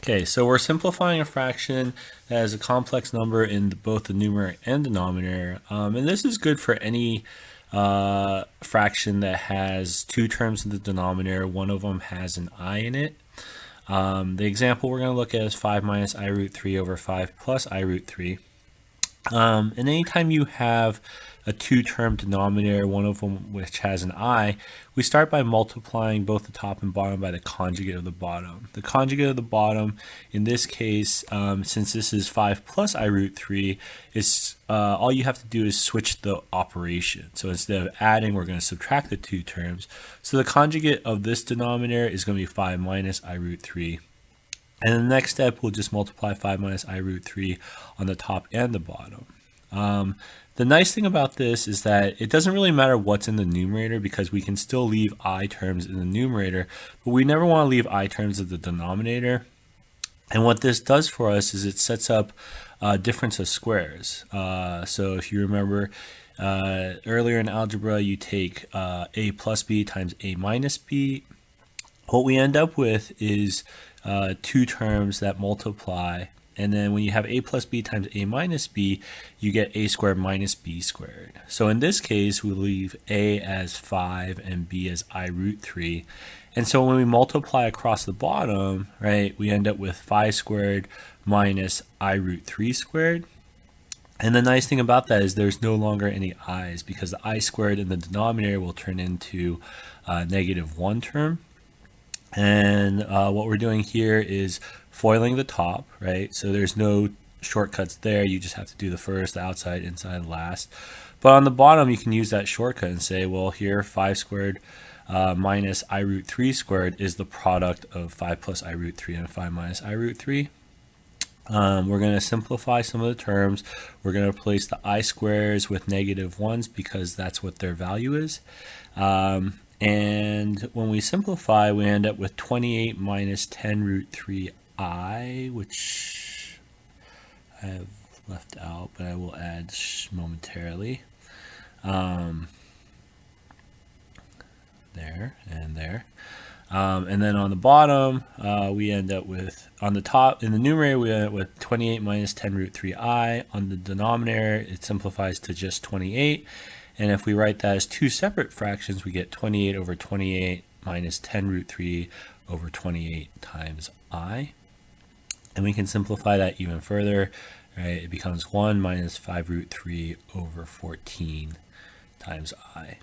Okay, so we're simplifying a fraction that has a complex number in both the numerator and denominator. And this is good for any fraction that has two terms in the denominator. One of them has an I in it. The example we're going to look at is 5 minus I root 3 over 5 plus I root 3. And anytime you have a two-term denominator, one of them which has an I, we start by multiplying both the top and bottom by the conjugate of the bottom. The conjugate of the bottom, in this case, since this is 5 plus I root 3, is all you have to do is switch the operation. So instead of adding, we're going to subtract the two terms. So the conjugate of this denominator is going to be 5 minus I root 3. And the next step, we'll just multiply 5 minus I root 3 on the top and the bottom. The nice thing about this is that it doesn't really matter what's in the numerator because we can still leave I terms in the numerator, but we never want to leave I terms in the denominator. And what this does for us is it sets up a difference of squares. So if you remember earlier in algebra, you take a plus b times a minus b. What we end up with is two terms that multiply, and then when you have a plus b times a minus b, you get a squared minus b squared. So in this case, we leave a as 5 and b as I root 3. And so when we multiply across the bottom, right, we end up with 5 squared minus I root 3 squared. And the nice thing about that is there's no longer any i's because the I squared in the denominator will turn into a -1 term. And what we're doing here is foiling the top, right? So there's no shortcuts there. You just have to do the first, the outside, inside, last. But on the bottom, you can use that shortcut and say, well, here 5 squared minus I root 3 squared is the product of 5 plus I root 3 and 5 minus I root 3. We're going to simplify some of the terms. We're going to replace the I squares with -1s because that's what their value is. And when we simplify, we end up with 28 minus 10 root 3i, which I have left out, but I will add momentarily. There and there. And then on the bottom, we end up with, on the top, in the numerator, we end up with 28 minus 10 root 3i. On the denominator, it simplifies to just 28. And if we write that as two separate fractions, we get 28 over 28 minus 10 root 3 over 28 times I. And we can simplify that even further, right? It becomes 1 minus 5 root 3 over 14 times I.